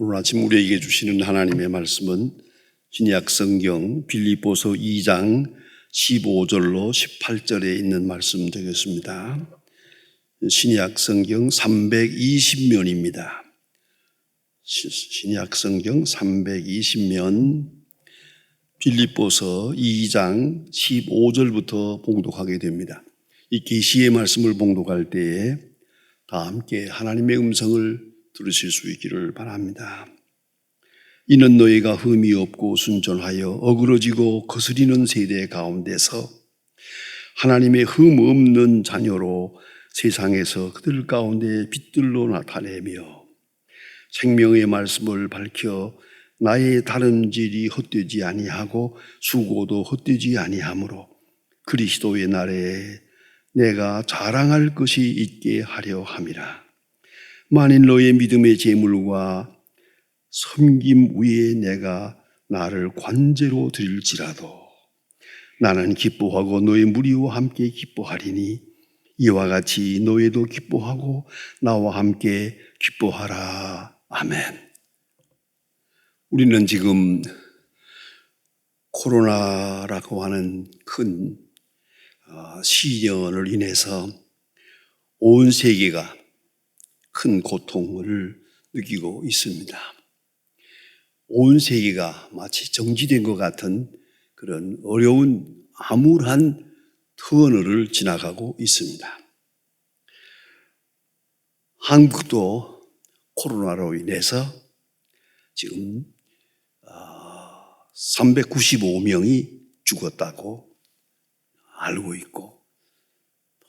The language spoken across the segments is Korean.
오늘 아침 우리에게 주시는 하나님의 말씀은 신약 성경 빌립보서 2장 15절로 18절에 있는 말씀 되겠습니다. 신약 성경 320면입니다. 신약 성경 320면 빌립보서 2장 15절부터 봉독하게 됩니다. 이 계시의 말씀을 봉독할 때에 다 함께 하나님의 음성을 들으실 수 있기를 바랍니다. 이는 너희가 흠이 없고 순전하여 어그러지고 거스리는 세대 가운데서 하나님의 흠 없는 자녀로 세상에서 그들 가운데 빛들로 나타내며 생명의 말씀을 밝혀 나의 다름질이 헛되지 아니하고 수고도 헛되지 아니하므로 그리스도의 날에 내가 자랑할 것이 있게 하려 함이라. 만일 너의 믿음의 제물과 섬김 위에 내가 나를 관제로 드릴지라도 나는 기뻐하고 너의 무리와 함께 기뻐하리니 이와 같이 너희도 기뻐하고 나와 함께 기뻐하라. 아멘. 우리는 지금 코로나라고 하는 큰 시련을 인해서 온 세계가 큰 고통을 느끼고 있습니다. 온 세계가 마치 정지된 것 같은 그런 어려운 암울한 터널을 지나가고 있습니다. 한국도 코로나로 인해서 지금 395명이 죽었다고 알고 있고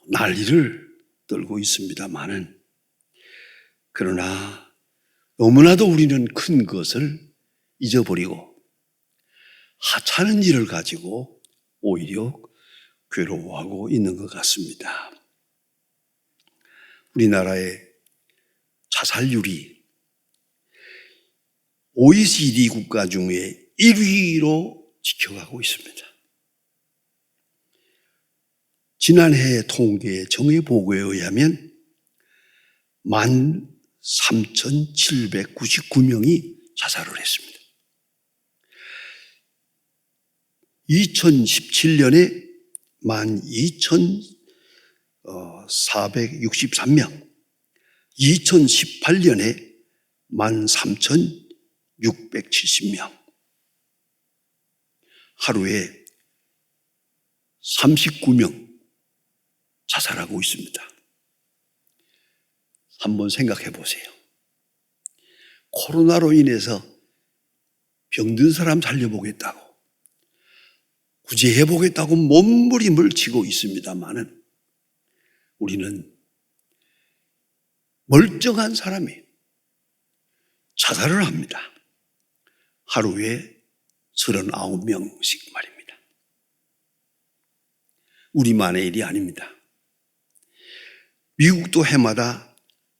난리를 떨고 있습니다만은 그러나 너무나도 우리는 큰 것을 잊어버리고 하찮은 일을 가지고 오히려 괴로워하고 있는 것 같습니다. 우리나라의 자살률이 OECD 국가 중에 1위로 지켜가고 있습니다. 지난해 통계 정예보고에 의하면 13,799명이 자살을 했습니다. 2017년에 12,463명, 2018년에 13,670명, 하루에 39명 자살하고 있습니다. 한번 생각해 보세요. 코로나로 인해서 병든 사람 살려보겠다고, 구제해보겠다고 몸부림을 치고 있습니다만은 우리는 멀쩡한 사람이 자살을 합니다. 하루에 39명씩 말입니다. 우리만의 일이 아닙니다. 미국도 해마다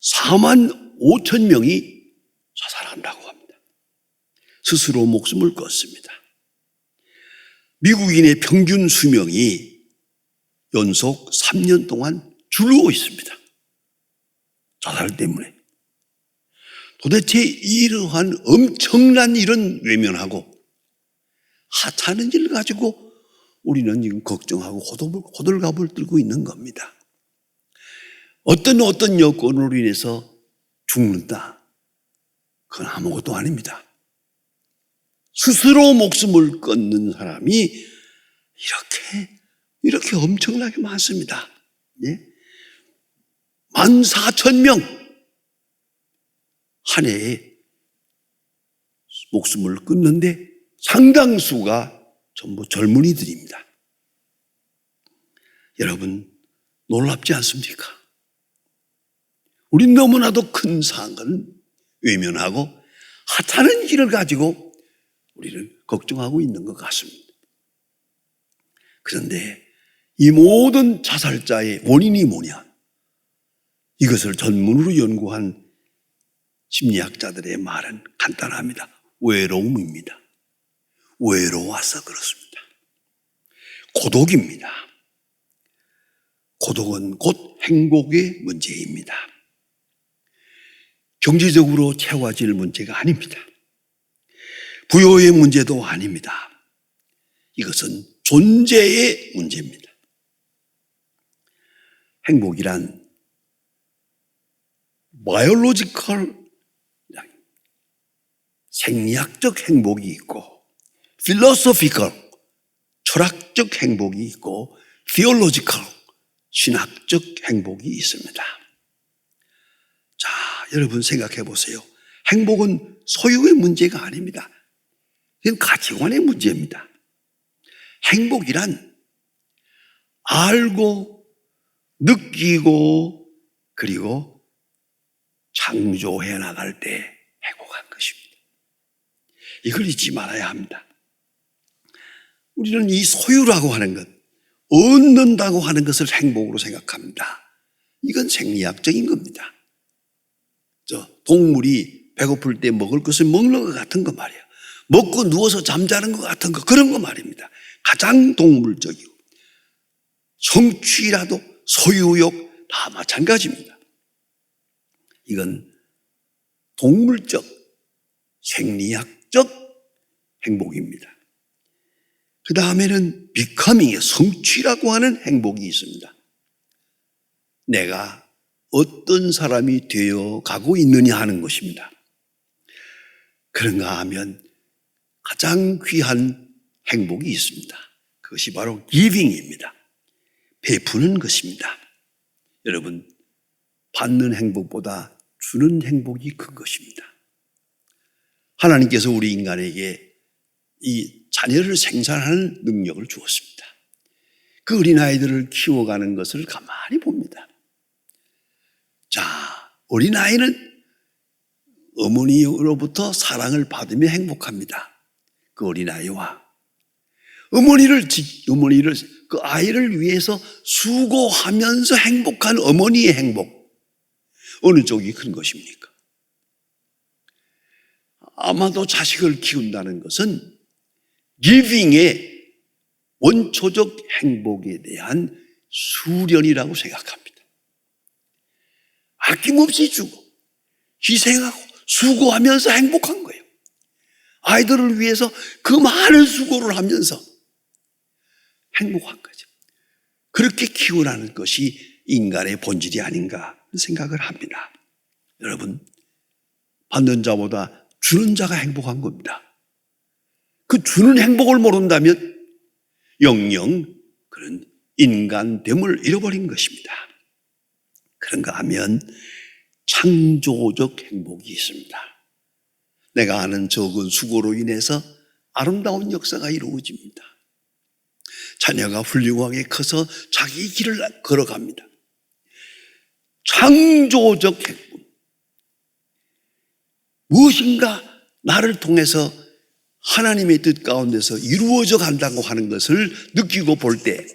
4만 5천 명이 자살한다고 합니다. 스스로 목숨을 끊습니다. 미국인의 평균 수명이 연속 3년 동안 줄고 있습니다. 자살 때문에. 도대체 이러한 엄청난 일은 외면하고 하찮은 일을 가지고 우리는 지금 걱정하고 호들갑을 떨고 있는 겁니다. 어떤 여건으로 인해서 죽는다. 그건 아무것도 아닙니다. 스스로 목숨을 끊는 사람이 이렇게 엄청나게 많습니다. 예? 14,000명 한 해에 목숨을 끊는데 상당수가 전부 젊은이들입니다. 여러분 놀랍지 않습니까? 우린 너무나도 큰 사안을 외면하고 하찮은 일을 가지고 우리를 걱정하고 있는 것 같습니다. 그런데 이 모든 자살자의 원인이 뭐냐? 이것을 전문으로 연구한 심리학자들의 말은 간단합니다. 외로움입니다. 외로워서 그렇습니다. 고독입니다. 고독은 곧 행복의 문제입니다. 경제적으로 채워질 문제가 아닙니다. 부여의 문제도 아닙니다. 이것은 존재의 문제입니다. 행복이란 바이올로지컬, 생리학적 행복이 있고, 필로소피컬, 철학적 행복이 있고, 티올로지컬, 신학적 행복이 있습니다. 자, 여러분 생각해 보세요. 행복은 소유의 문제가 아닙니다. 이건 가치관의 문제입니다. 행복이란 알고 느끼고 그리고 창조해 나갈 때 행복한 것입니다. 이걸 잊지 말아야 합니다. 우리는 이 소유라고 하는 것, 얻는다고 하는 것을 행복으로 생각합니다. 이건 생리학적인 겁니다. 동물이 배고플 때 먹을 것을 먹는 것 같은 거 말이에요. 먹고 누워서 잠자는 것 같은 거, 그런 거 말입니다. 가장 동물적이고, 성취라도 소유욕 다 마찬가지입니다. 이건 동물적, 생리학적 행복입니다. 그 다음에는 becoming, 성취라고 하는 행복이 있습니다. 내가 어떤 사람이 되어 가고 있느냐 하는 것입니다. 그런가 하면 가장 귀한 행복이 있습니다. 그것이 바로 giving입니다. 베푸는 것입니다. 여러분, 받는 행복보다 주는 행복이 큰 것입니다. 하나님께서 우리 인간에게 이 자녀를 생산하는 능력을 주었습니다. 그 어린아이들을 키워가는 것을 가만히 봅니다. 자, 어린아이는 어머니로부터 사랑을 받으며 행복합니다. 그 어린아이와 어머니를 그 아이를 위해서 수고하면서 행복한 어머니의 행복, 어느 쪽이 큰 것입니까? 아마도 자식을 키운다는 것은 기빙의 원초적 행복에 대한 수련이라고 생각합니다. 아낌없이 주고 희생하고 수고하면서 행복한 거예요. 아이들을 위해서 그 많은 수고를 하면서 행복한 거죠. 그렇게 키우라는 것이 인간의 본질이 아닌가 생각을 합니다. 여러분, 받는 자보다 주는 자가 행복한 겁니다. 그 주는 행복을 모른다면 영영 그런 인간됨을 잃어버린 것입니다. 그런가 하면 창조적 행복이 있습니다. 내가 아는 적은 수고로 인해서 아름다운 역사가 이루어집니다. 자녀가 훌륭하게 커서 자기 길을 걸어갑니다. 창조적 행복. 무엇인가 나를 통해서 하나님의 뜻 가운데서 이루어져 간다고 하는 것을 느끼고 볼 때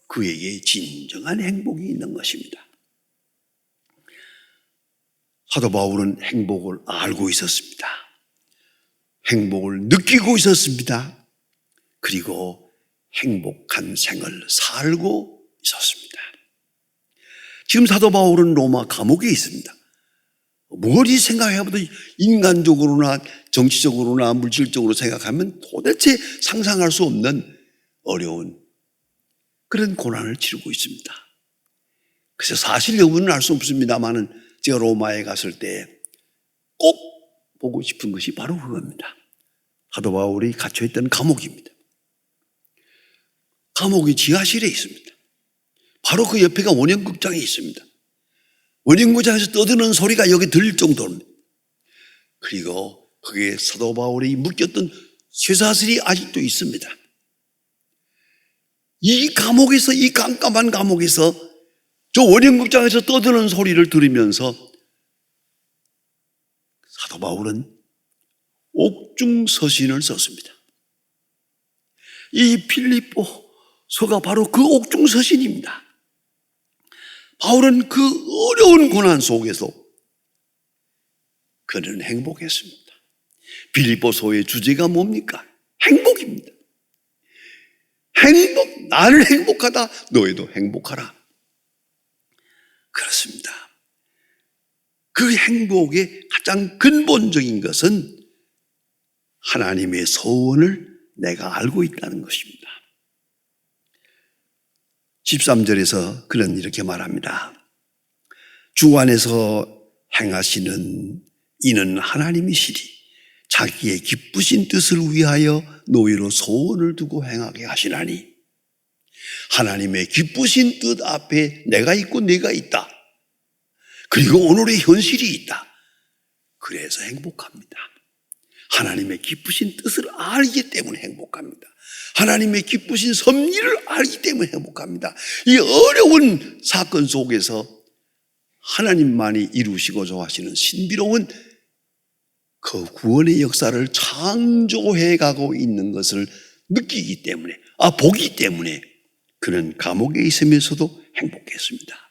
그에게 진정한 행복이 있는 것입니다. 사도 바울은 행복을 알고 있었습니다. 행복을 느끼고 있었습니다. 그리고 행복한 생을 살고 있었습니다. 지금 사도 바울은 로마 감옥에 있습니다. 뭐리 생각해봐도 인간적으로나 정치적으로나 물질적으로 생각하면 도대체 상상할 수 없는 어려운 그런 고난을 치르고 있습니다. 그래서 사실 여부는 알 수 없습니다만은 제가 로마에 갔을 때 꼭 보고 싶은 것이 바로 그겁니다. 사도 바울이 갇혀있던 감옥입니다. 감옥이 지하실에 있습니다. 바로 그 옆에가 원형극장이 있습니다. 원형극장에서 떠드는 소리가 여기 들릴 정도입니다. 그리고 거기에 사도 바울이 묶였던 쇠사슬이 아직도 있습니다. 이 감옥에서, 이 깜깜한 감옥에서 저 원형극장에서 떠드는 소리를 들으면서 사도 바울은 옥중서신을 썼습니다. 이 빌립보서가 바로 그 옥중서신입니다. 바울은 그 어려운 고난 속에서 그는 행복했습니다. 빌립보서의 주제가 뭡니까? 행복입니다. 행복, 나는 행복하다, 너희도 행복하라. 그렇습니다. 그 그 행복의 가장 근본적인 것은 하나님의 소원을 내가 알고 있다는 것입니다. 13절에서 그는 이렇게 말합니다. 주 안에서 행하시는 이는 하나님이시리 자기의 기쁘신 뜻을 위하여 너희로 소원을 두고 행하게 하시나니 하나님의 기쁘신 뜻 앞에 내가 있고 네가 있다. 그리고 오늘의 현실이 있다. 그래서 행복합니다. 하나님의 기쁘신 뜻을 알기 때문에 행복합니다. 하나님의 기쁘신 섭리를 알기 때문에 행복합니다. 이 어려운 사건 속에서 하나님만이 이루시고자 하시는 신비로운 그 구원의 역사를 창조해 가고 있는 것을 느끼기 때문에, 보기 때문에 그는 감옥에 있으면서도 행복했습니다.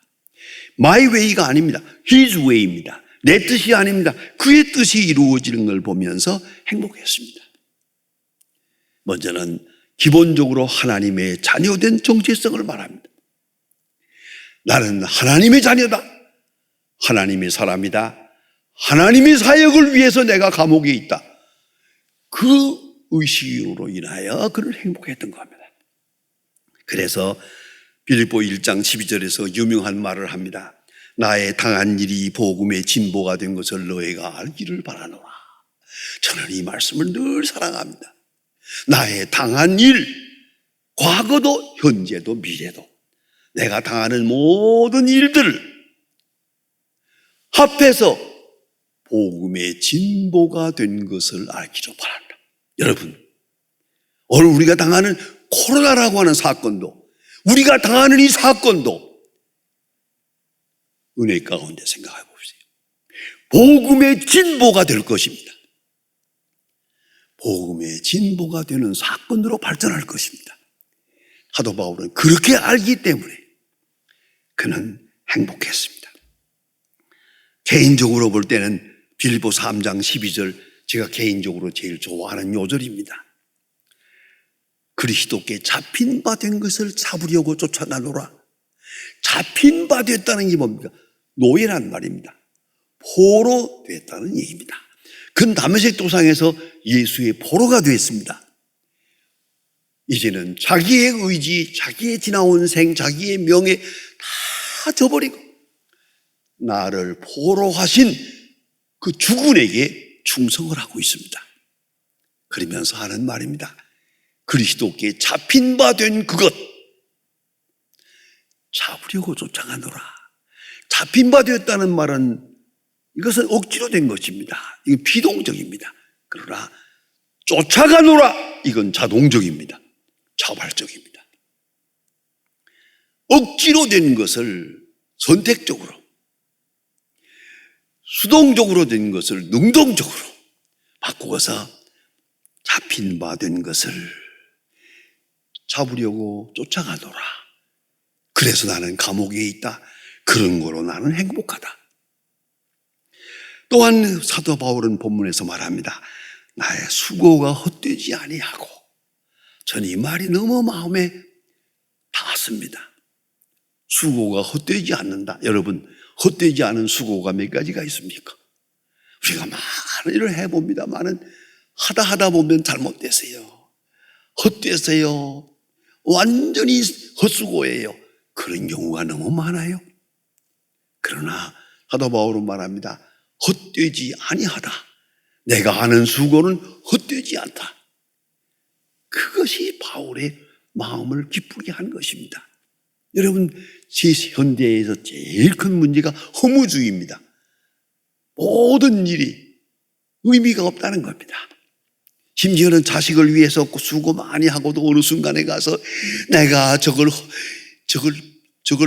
My way가 아닙니다. His way입니다. 내 뜻이 아닙니다. 그의 뜻이 이루어지는 걸 보면서 행복했습니다. 먼저는 기본적으로 하나님의 자녀된 정체성을 말합니다. 나는 하나님의 자녀다. 하나님의 사람이다. 하나님의 사역을 위해서 내가 감옥에 있다. 그 의식으로 인하여 그를 행복했던 겁니다. 그래서 빌립보 1장 12절에서 유명한 말을 합니다. 나의 당한 일이 복음의 진보가 된 것을 너희가 알기를 바라노라. 저는 이 말씀을 늘 사랑합니다. 나의 당한 일, 과거도 현재도 미래도 내가 당하는 모든 일들을 합해서 복음의 진보가 된 것을 알기를 바란다. 여러분, 오늘 우리가 당하는 코로나라고 하는 사건도, 우리가 당하는 이 사건도 은혜 가운데 생각해 보세요. 복음의 진보가 될 것입니다. 복음의 진보가 되는 사건으로 발전할 것입니다. 사도 바울은 그렇게 알기 때문에 그는 행복했습니다. 개인적으로 볼 때는 빌립보 3장 12절 제가 개인적으로 제일 좋아하는 요절입니다. 그리스도께 잡힌 바 된 것을 잡으려고 쫓아나노라. 잡힌 바 됐다는 게 뭡니까? 노예란 말입니다. 포로 됐다는 얘기입니다. 그는 다메섹 도상에서 예수의 포로가 되었습니다. 이제는 자기의 의지, 자기의 지나온 생, 자기의 명예 다 저버리고 나를 포로 하신 그 주군에게 충성을 하고 있습니다. 그러면서 하는 말입니다. 그리스도께 잡힌 바 된 그것 잡으려고 쫓아가노라. 잡힌 바 되었다는 말은 이것은 억지로 된 것입니다. 이건 비동적입니다. 그러나 쫓아가노라 이건 자동적입니다. 자발적입니다. 억지로 된 것을 선택적으로, 수동적으로 된 것을 능동적으로 바꾸어서 잡힌 바 된 것을 잡으려고 쫓아가노라. 그래서 나는 감옥에 있다. 그런 거로 나는 행복하다. 또한 사도 바울은 본문에서 말합니다. 나의 수고가 헛되지 아니하고. 전 이 말이 너무 마음에 닿았습니다. 수고가 헛되지 않는다. 여러분, 헛되지 않은 수고가 몇 가지가 있습니까? 우리가 많은 일을 해봅니다만은 하다 보면 잘못됐어요. 헛됐어요. 완전히 헛수고예요. 그런 경우가 너무 많아요. 그러나 사도 바울은 말합니다. 헛되지 아니하다. 내가 하는 수고는 헛되지 않다. 그것이 바울의 마음을 기쁘게 한 것입니다. 여러분, 현대에서 제일 큰 문제가 허무주의입니다. 모든 일이 의미가 없다는 겁니다. 심지어는 자식을 위해서 수고 많이 하고도 어느 순간에 가서 내가 저걸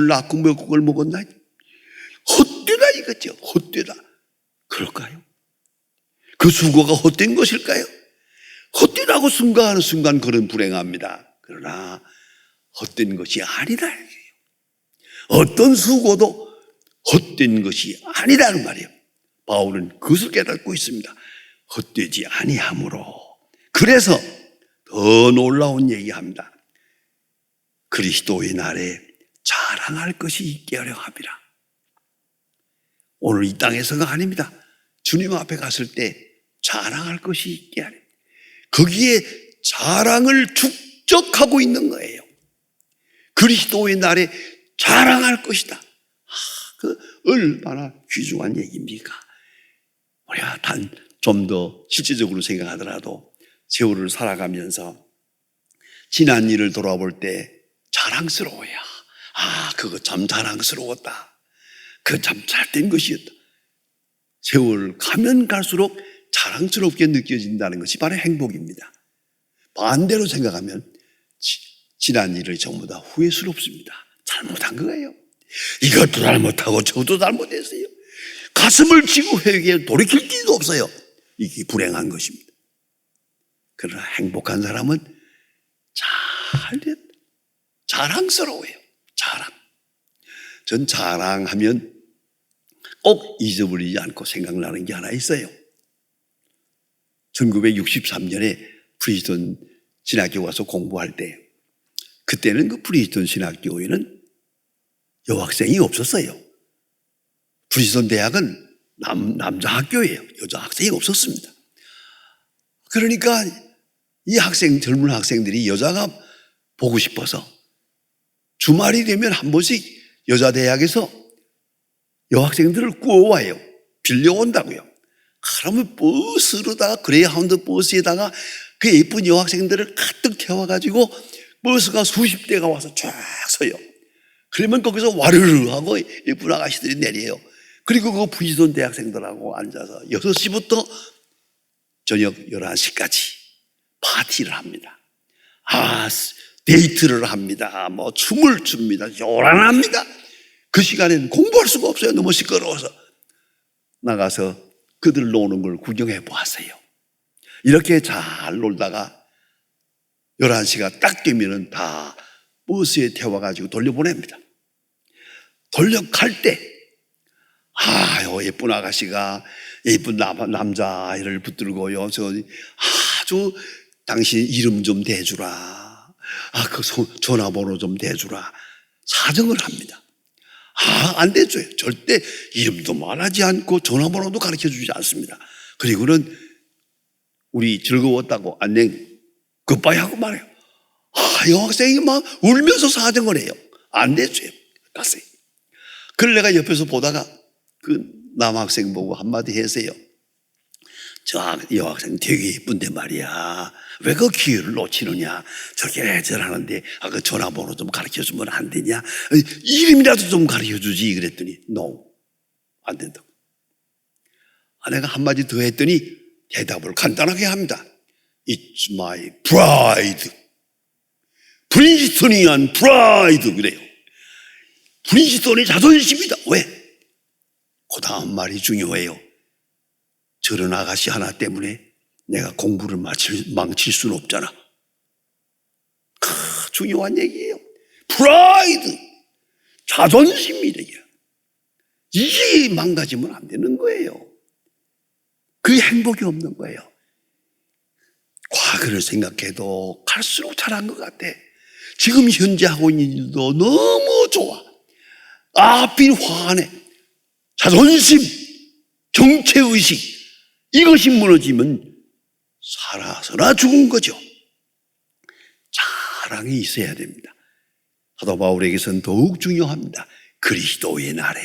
낳고 몇 국을 먹었나? 헛되다 이거죠. 헛되다. 그럴까요? 그 수고가 헛된 것일까요? 헛되다고 생각하는 순간 그런 불행합니다. 그러나 헛된 것이 아니다. 어떤 수고도 헛된 것이 아니라는 말이에요. 바울은 그것을 깨닫고 있습니다. 헛되지 아니하므로. 그래서 더 놀라운 얘기합니다. 그리스도의 날에 자랑할 것이 있게 하려 함이라. 오늘 이 땅에서가 아닙니다. 주님 앞에 갔을 때 자랑할 것이 있게 하리. 거기에 자랑을 축적하고 있는 거예요. 그리스도의 날에 자랑할 것이다. 그 얼마나 귀중한 얘기입니까? 우리가 단 좀 더 실질적으로 생각하더라도 세월을 살아가면서 지난 일을 돌아볼 때 자랑스러워야. 그거 참 자랑스러웠다. 그거 참 잘된 것이었다. 세월 가면 갈수록 자랑스럽게 느껴진다는 것이 바로 행복입니다. 반대로 생각하면 지난 일을 전부 다 후회스럽습니다. 잘못한 거예요. 이것도 잘못하고 저것도 잘못했어요. 가슴을 치고 회개해 돌이킬 길도 없어요. 이게 불행한 것입니다. 그러나 행복한 사람은 자랑스러워요. 자랑. 전 자랑하면 꼭 잊어버리지 않고 생각나는 게 하나 있어요. 1963년에 프리스턴 신학교 와서 공부할 때, 그때는 그 프리스턴 신학교에는 여학생이 없었어요. 프리스턴 대학은 남자 학교예요. 여자 학생이 없었습니다. 그러니까 이 젊은 학생들이 여자가 보고 싶어서 주말이 되면 한 번씩 여자 대학에서 여학생들을 구워와요. 빌려온다고요. 그러면 버스로다가 그레이하운드 버스에다가 그 예쁜 여학생들을 가득 태워가지고 버스가 수십 대가 와서 쫙 서요. 그러면 거기서 와르르 하고 예쁜 아가씨들이 내려요. 그리고 그 프리스턴 대학생들하고 앉아서 6시부터 저녁 11시까지 파티를 합니다. 데이트를 합니다. 춤을 춥니다. 요란합니다. 그 시간에는 공부할 수가 없어요. 너무 시끄러워서. 나가서 그들 노는 걸 구경해 보았어요. 이렇게 잘 놀다가 11시가 딱 되면은 다 버스에 태워가지고 돌려보냅니다. 돌려갈 때, 예쁜 아가씨가 예쁜 남자아이를 붙들고요. 아주 당신 이름 좀 대주라. 그 전화번호 좀 대주라. 사정을 합니다. 안 대줘요. 절대 이름도 말하지 않고 전화번호도 가르쳐 주지 않습니다. 그리고는 우리 즐거웠다고 안녕 굿바이 하고 말해요. 여학생이 막 울면서 사정을 해요. 안 대줘요. 갔어요. 그걸 내가 옆에서 보다가 그 남학생 보고 한마디 했어요. 저 여학생 되게 예쁜데 말이야. 왜 그 기회를 놓치느냐. 저렇게 저러는데 그 전화번호 좀 가르쳐주면 안 되냐. 이름이라도 좀 가르쳐주지. 그랬더니 no, 안 된다고. 내가 한마디 더 했더니 대답을 간단하게 합니다. It's my pride. 프린스턴이한 프라이드 그래요. 프린스턴의 자존심이다. 왜? 그 다음 말이 중요해요. 저런 아가씨 하나 때문에 내가 공부를 망칠 수는 없잖아. 중요한 얘기예요. 프라이드, 자존심이다. 이게 망가지면 안 되는 거예요. 그게 행복이 없는 거예요. 과거를 생각해도 갈수록 잘한 것 같아. 지금 현재 하고 있는 일도 너무 좋아. 앞이 환해. 자존심, 정체의식, 이것이 무너지면 살아서나 죽은 거죠. 자랑이 있어야 됩니다. 사도 바울에게서는 더욱 중요합니다. 그리스도의 날에.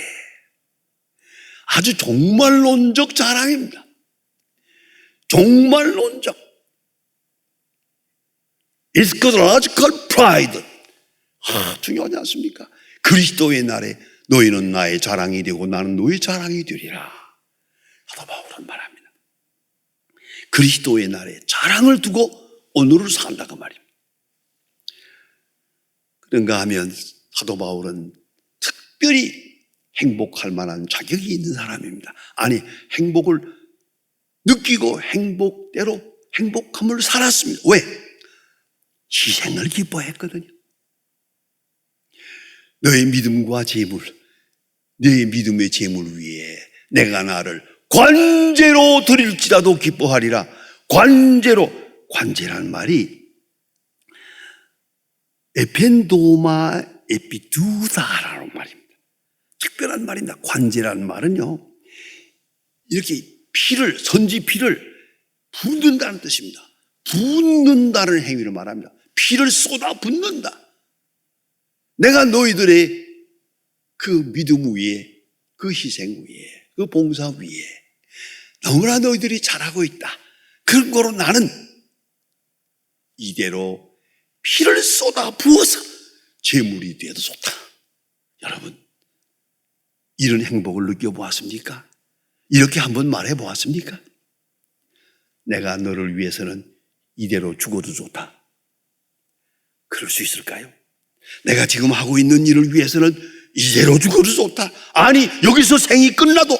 아주 종말론적 자랑입니다. 종말론적. eschatological pride. 중요하지 않습니까? 그리스도의 날에 너희는 나의 자랑이 되고 나는 너의 자랑이 되리라. 사도 바울은 말합니다. 그리스도의 날에 자랑을 두고 오늘을 산다고 말입니다. 그런가 하면 사도 바울은 특별히 행복할 만한 자격이 있는 사람입니다. 아니, 행복을 느끼고 행복함을 살았습니다. 왜? 희생을 기뻐했거든요. 너의 믿음과 재물, 너의 믿음의 재물 위에 내가 나를 관제로 드릴지라도 기뻐하리라. 관제란 말이 에펜도마 에피두다라는 말입니다. 특별한 말입니다. 관제란 말은요, 이렇게 선지 피를 붓는다는 뜻입니다. 붓는다는 행위를 말합니다. 피를 쏟아 붓는다. 내가 너희들의 그 믿음 위에, 그 희생 위에, 그 봉사 위에 너무나 너희들이 잘하고 있다. 그런 거로 나는 이대로 피를 쏟아 부어서 제물이 되어도 좋다. 여러분, 이런 행복을 느껴보았습니까? 이렇게 한번 말해보았습니까? 내가 너를 위해서는 이대로 죽어도 좋다. 그럴 수 있을까요? 내가 지금 하고 있는 일을 위해서는 이대로 죽어도 좋다. 아니, 여기서 생이 끝나도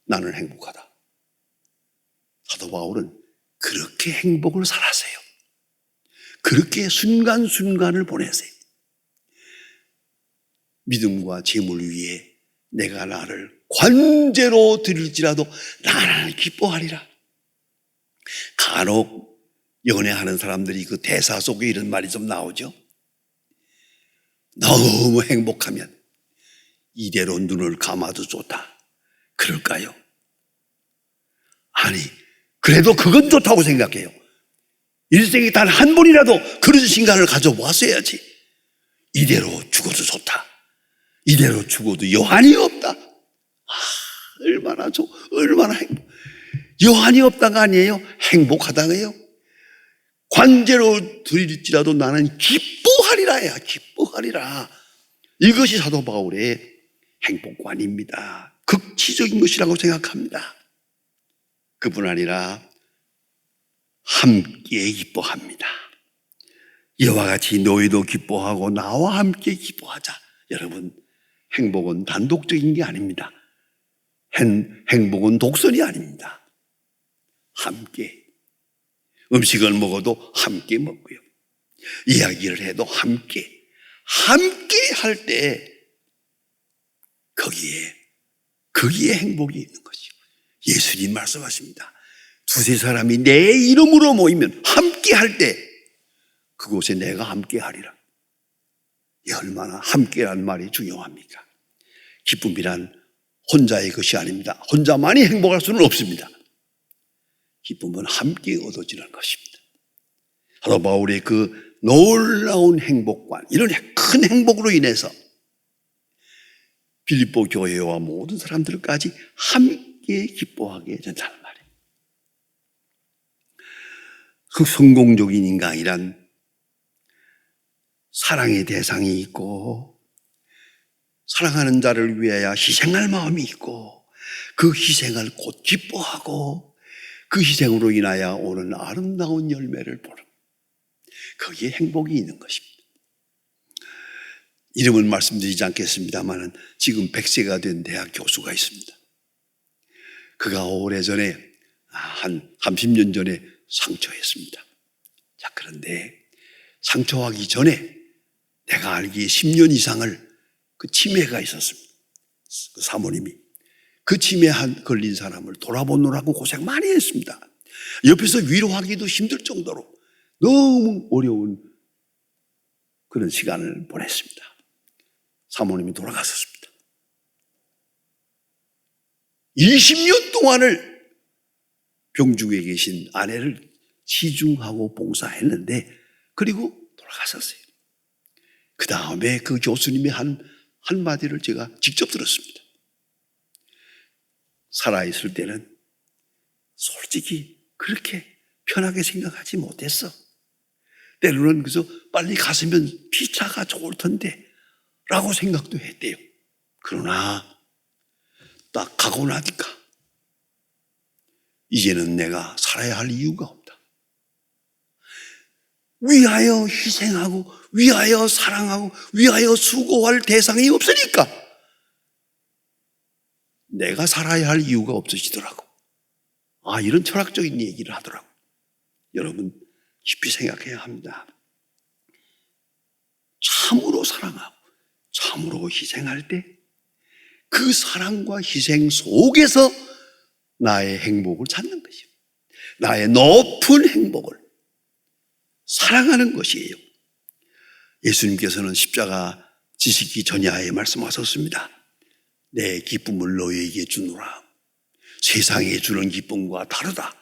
나는 행복하다. 사도 바울은 그렇게 행복을 살았어요. 그렇게 순간순간을 보내세요. 믿음과 재물 위에 내가 나를 관제로 드릴지라도 나는 기뻐하리라. 간혹 연애하는 사람들이 그 대사 속에 이런 말이 좀 나오죠. 너무 행복하면 이대로 눈을 감아도 좋다. 그럴까요? 아니, 그래도 그건 좋다고 생각해요. 일생에 단 한 번이라도 그런 시간을 가져보았어야지. 이대로 죽어도 좋다. 이대로 죽어도 여한이 없다. 얼마나 얼마나 행복. 여한이 없다가 아니에요. 행복하다고요. 관제로 드릴지라도 나는 기뻐하리라야. 기뻐하리라. 이것이 사도 바울의 행복관입니다. 극치적인 것이라고 생각합니다. 그뿐 아니라 함께 기뻐합니다. 이와 같이 너희도 기뻐하고 나와 함께 기뻐하자. 여러분, 행복은 단독적인 게 아닙니다. 행복은 독선이 아닙니다. 함께. 음식을 먹어도 함께 먹고요. 이야기를 해도 함께 할 때 거기에 행복이 있는 것이요. 예수님 말씀하십니다. 두세 사람이 내 이름으로 모이면 함께 할 때 그곳에 내가 함께 하리라. 얼마나 함께란 말이 중요합니까? 기쁨이란 혼자의 것이 아닙니다. 혼자만이 행복할 수는 없습니다. 기쁨은 함께 얻어지는 것입니다. 사도 바울의 그 놀라운 행복관, 이런 큰 행복으로 인해서 빌립보 교회와 모든 사람들까지 함께 기뻐하게 된다는 말이에요. 그 성공적인 인간이란 사랑의 대상이 있고 사랑하는 자를 위하여 희생할 마음이 있고 그 희생을 곧 기뻐하고 그 희생으로 인하여 오는 아름다운 열매를 보는, 거기에 행복이 있는 것입니다. 이름은 말씀드리지 않겠습니다만 지금 100세가 된 대학 교수가 있습니다. 그가 오래전에 한 30년 전에 상처했습니다. 자, 그런데 상처하기 전에 내가 알기에 10년 이상을 그 치매가 있었습니다. 그 사모님이 그 치매 걸린 사람을 돌아보느라고 고생 많이 했습니다. 옆에서 위로하기도 힘들 정도로 너무 어려운 그런 시간을 보냈습니다. 사모님이 돌아갔었습니다. 20년 동안을 병중에 계신 아내를 치중하고 봉사했는데 그리고 돌아갔었어요. 그 다음에 그 교수님의 한마디를 제가 직접 들었습니다. 살아있을 때는 솔직히 그렇게 편하게 생각하지 못했어. 때로는 그래서 빨리 갔으면 피차가 좋을 텐데 라고 생각도 했대요. 그러나 딱 가고 나니까 이제는 내가 살아야 할 이유가 없다. 위하여 희생하고 위하여 사랑하고 위하여 수고할 대상이 없으니까 내가 살아야 할 이유가 없어지더라고. 이런 철학적인 얘기를 하더라고. 여러분, 깊이 생각해야 합니다. 참으로 사랑하고 참으로 희생할 때 그 사랑과 희생 속에서 나의 행복을 찾는 것이요. 나의 높은 행복을 사랑하는 것이에요. 예수님께서는 십자가 지시기 전야에 말씀하셨습니다. 내 기쁨을 너희에게 주노라. 세상에 주는 기쁨과 다르다.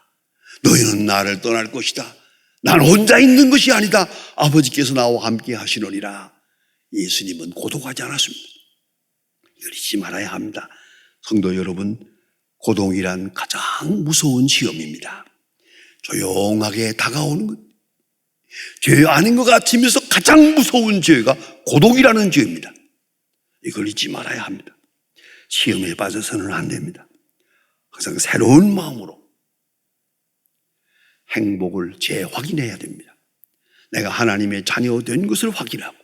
너희는 나를 떠날 것이다. 난 혼자 있는 것이 아니다. 아버지께서 나와 함께 하시느니라. 예수님은 고독하지 않았습니다. 이걸 잊지 말아야 합니다. 성도 여러분, 고독이란 가장 무서운 시험입니다. 조용하게 다가오는 것. 죄 아닌 것 같으면서 가장 무서운 죄가 고독이라는 죄입니다. 이걸 잊지 말아야 합니다. 시험에 빠져서는 안 됩니다. 항상 새로운 마음으로 행복을 재확인해야 됩니다. 내가 하나님의 자녀 된 것을 확인하고,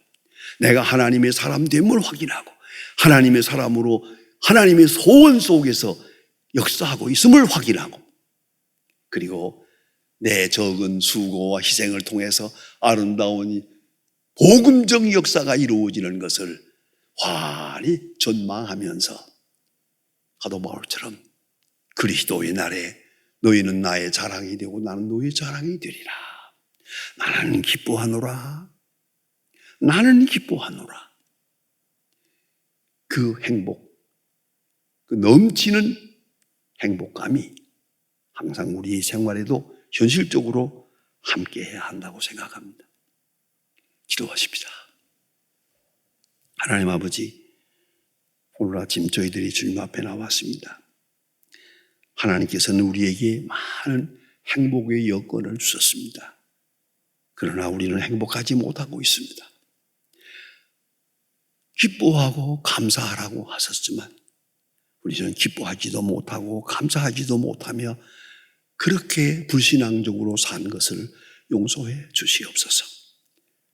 내가 하나님의 사람 됨을 확인하고, 하나님의 사람으로 하나님의 소원 속에서 역사하고 있음을 확인하고, 그리고 내 적은 수고와 희생을 통해서 아름다운 복음적 역사가 이루어지는 것을 환히 전망하면서 사도 바울처럼 그리스도의 날에 너희는 나의 자랑이 되고 나는 너의 자랑이 되리라. 나는 기뻐하노라. 나는 기뻐하노라. 그 행복, 그 넘치는 행복감이 항상 우리 생활에도 현실적으로 함께해야 한다고 생각합니다. 기도하십시다. 하나님 아버지, 오늘 아침 저희들이 주님 앞에 나왔습니다. 하나님께서는 우리에게 많은 행복의 여건을 주셨습니다. 그러나 우리는 행복하지 못하고 있습니다. 기뻐하고 감사하라고 하셨지만 우리는 기뻐하지도 못하고 감사하지도 못하며 그렇게 불신앙적으로 산 것을 용서해 주시옵소서.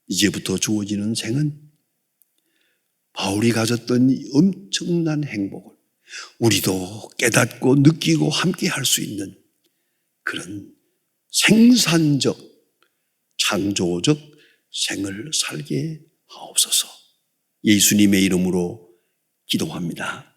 이제부터 주어지는 생은 바울이 가졌던 이 엄청난 행복을 우리도 깨닫고 느끼고 함께 할 수 있는 그런 생산적, 창조적 생을 살게 하옵소서. 예수님의 이름으로 기도합니다.